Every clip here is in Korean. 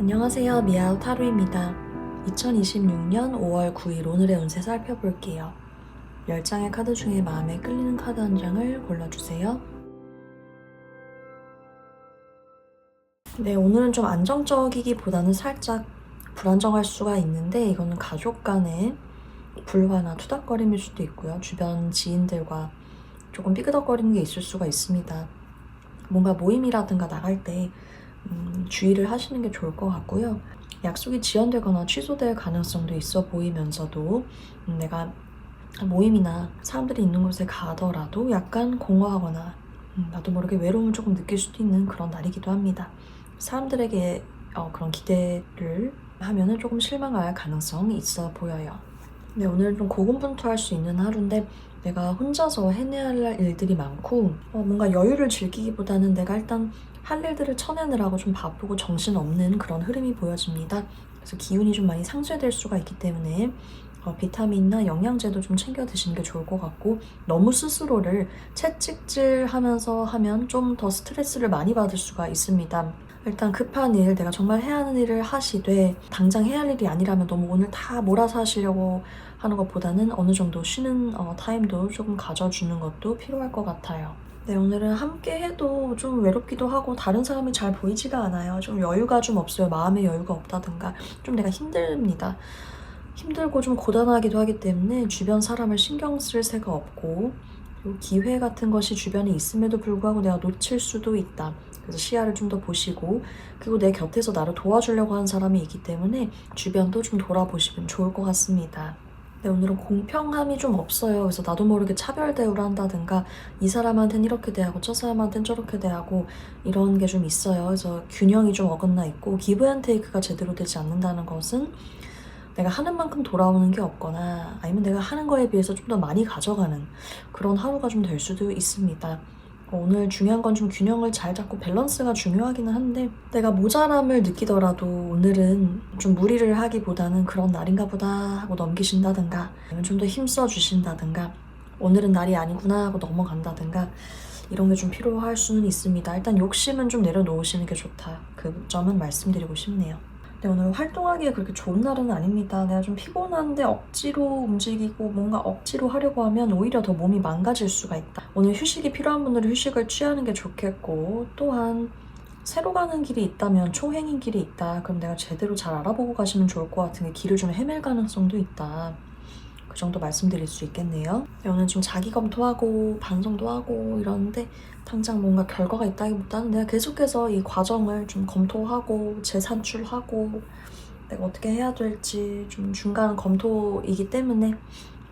안녕하세요. 미아우 타로입니다. 2026년 5월 9일 오늘의 운세 살펴볼게요. 10장의 카드 중에 마음에 끌리는 카드 한 장을 골라주세요. 네, 오늘은 좀 안정적이기보다는 살짝 불안정할 수가 있는데 이거는 가족 간의 불화나 투닥거림일 수도 있고요. 주변 지인들과 조금 삐그덕거리는 게 있을 수가 있습니다. 뭔가 모임이라든가 나갈 때 주의를 하시는 게 좋을 것 같고요. 약속이 지연되거나 취소될 가능성도 있어 보이면서도 내가 모임이나 사람들이 있는 곳에 가더라도 약간 공허하거나 나도 모르게 외로움을 조금 느낄 수도 있는 그런 날이기도 합니다. 사람들에게 그런 기대를 하면은 조금 실망할 가능성이 있어 보여요. 네, 오늘은 좀 고군분투할 수 있는 하루인데 내가 혼자서 해내야 할 일들이 많고 뭔가 여유를 즐기기보다는 내가 일단 할 일들을 쳐내느라고 좀 바쁘고 정신없는 그런 흐름이 보여집니다. 그래서 기운이 좀 많이 상쇄될 수가 있기 때문에 비타민이나 영양제도 좀 챙겨 드시는 게 좋을 것 같고 너무 스스로를 채찍질하면서 하면 좀 더 스트레스를 많이 받을 수가 있습니다. 일단 급한 일, 내가 정말 해야 하는 일을 하시되 당장 해야 할 일이 아니라면 너무 오늘 다 몰아서 하시려고 하는 것보다는 어느 정도 쉬는 타임도 조금 가져주는 것도 필요할 것 같아요. 네, 오늘은 함께 해도 좀 외롭기도 하고 다른 사람이 잘 보이지가 않아요. 좀 여유가 좀 없어요. 마음의 여유가 없다든가 좀 내가 힘듭니다. 힘들고 좀 고단하기도 하기 때문에 주변 사람을 신경 쓸 새가 없고 그리고 기회 같은 것이 주변에 있음에도 불구하고 내가 놓칠 수도 있다. 그래서 시야를 좀 더 보시고 그리고 내 곁에서 나를 도와주려고 하는 사람이 있기 때문에 주변도 좀 돌아보시면 좋을 것 같습니다. 네, 오늘은 공평함이 좀 없어요. 그래서 나도 모르게 차별 대우를 한다든가 이 사람한테는 이렇게 대하고 저 사람한테는 저렇게 대하고 이런 게 좀 있어요. 그래서 균형이 좀 어긋나 있고 기브 앤 테이크가 제대로 되지 않는다는 것은 내가 하는 만큼 돌아오는 게 없거나 아니면 내가 하는 거에 비해서 좀 더 많이 가져가는 그런 하루가 좀 될 수도 있습니다. 오늘 중요한 건 좀 균형을 잘 잡고 밸런스가 중요하기는 한데 내가 모자람을 느끼더라도 오늘은 좀 무리를 하기보다는 그런 날인가 보다 하고 넘기신다든가 아니면 좀 더 힘써 주신다든가 오늘은 날이 아니구나 하고 넘어간다든가 이런 게 좀 필요할 수는 있습니다. 일단 욕심은 좀 내려놓으시는 게 좋다. 그 점은 말씀드리고 싶네요. 네, 오늘 활동하기에 그렇게 좋은 날은 아닙니다. 내가 좀 피곤한데 억지로 움직이고 뭔가 억지로 하려고 하면 오히려 더 몸이 망가질 수가 있다. 오늘 휴식이 필요한 분들은 휴식을 취하는 게 좋겠고 또한 새로 가는 길이 있다면 초행인 길이 있다. 그럼 내가 제대로 잘 알아보고 가시면 좋을 것 같은 게 길을 좀 헤맬 가능성도 있다. 그 정도 말씀드릴 수 있겠네요. 네, 오늘 좀 자기 검토하고 반성도 하고 이러는데 당장 뭔가 결과가 있다기보다는 내가 계속해서 이 과정을 좀 검토하고 재산출하고 내가 어떻게 해야 될지 좀 중간 검토이기 때문에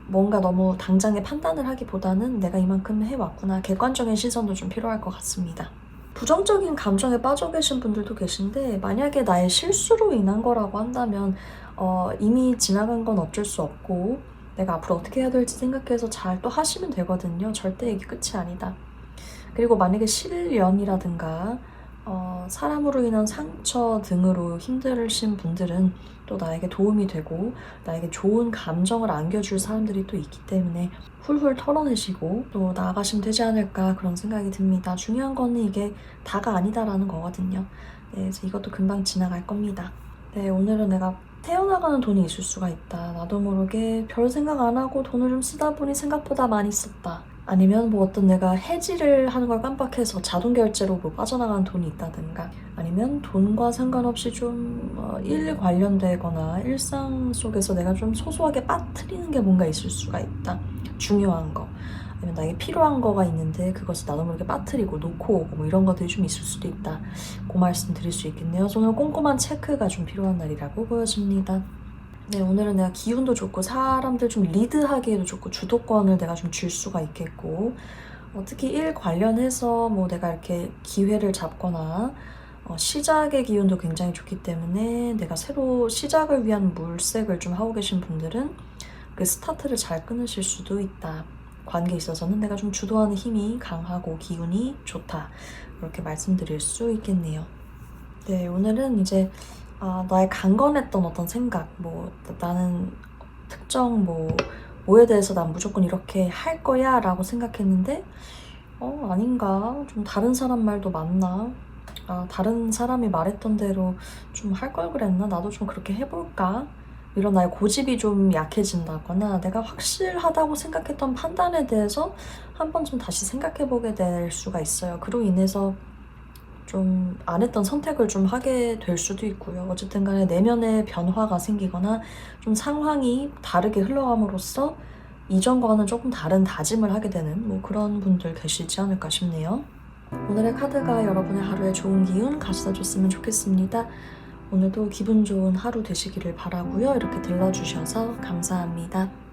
뭔가 너무 당장에 판단을 하기보다는 내가 이만큼 해왔구나 객관적인 시선도 좀 필요할 것 같습니다. 부정적인 감정에 빠져 계신 분들도 계신데 만약에 나의 실수로 인한 거라고 한다면 이미 지나간 건 어쩔 수 없고 내가 앞으로 어떻게 해야 될지 생각해서 잘 또 하시면 되거든요. 절대 이게 끝이 아니다. 그리고 만약에 실연이라든가 사람으로 인한 상처 등으로 힘드신 분들은 또 나에게 도움이 되고 나에게 좋은 감정을 안겨줄 사람들이 또 있기 때문에 훌훌 털어내시고 또 나아가시면 되지 않을까 그런 생각이 듭니다. 중요한 거는 이게 다가 아니다라는 거거든요. 네, 그래서 이것도 금방 지나갈 겁니다. 네, 오늘은 내가 태어나가는 돈이 있을 수가 있다. 나도 모르게 별 생각 안 하고 돈을 좀 쓰다 보니 생각보다 많이 썼다. 아니면 뭐 어떤 내가 해지를 하는 걸 깜빡해서 자동 결제로 뭐 빠져나가는 돈이 있다든가 아니면 돈과 상관없이 좀 일 관련되거나 일상 속에서 내가 좀 소소하게 빠뜨리는 게 뭔가 있을 수가 있다. 중요한 거. 아니면 나에게 필요한 거가 있는데 그것을 나도 모르게 빠뜨리고 놓고 오고 뭐 이런 것들이 좀 있을 수도 있다. 그 말씀 드릴 수 있겠네요. 오늘 꼼꼼한 체크가 좀 필요한 날이라고 보여집니다. 네, 오늘은 내가 기운도 좋고 사람들 좀 리드하기에도 좋고 주도권을 내가 좀 줄 수가 있겠고 특히 일 관련해서 뭐 내가 이렇게 기회를 잡거나 시작의 기운도 굉장히 좋기 때문에 내가 새로 시작을 위한 물색을 좀 하고 계신 분들은 그 스타트를 잘 끊으실 수도 있다. 관계에 있어서는 내가 좀 주도하는 힘이 강하고 기운이 좋다. 이렇게 말씀드릴 수 있겠네요. 네, 오늘은 이제 나의 강건했던 어떤 생각, 뭐 나는 특정 뭐에 대해서 난 무조건 이렇게 할 거야 라고 생각했는데 아닌가? 좀 다른 사람 말도 맞나? 아, 다른 사람이 말했던 대로 좀 할 걸 그랬나? 나도 좀 그렇게 해볼까? 이런 나의 고집이 좀 약해진다거나 내가 확실하다고 생각했던 판단에 대해서 한 번 좀 다시 생각해보게 될 수가 있어요. 그로 인해서 좀 안 했던 선택을 좀 하게 될 수도 있고요. 어쨌든 간에 내면의 변화가 생기거나 좀 상황이 다르게 흘러감으로써 이전과는 조금 다른 다짐을 하게 되는 뭐 그런 분들 계시지 않을까 싶네요. 오늘의 카드가 여러분의 하루에 좋은 기운 가져다 줬으면 좋겠습니다. 오늘도 기분 좋은 하루 되시기를 바라고요. 이렇게 들러주셔서 감사합니다.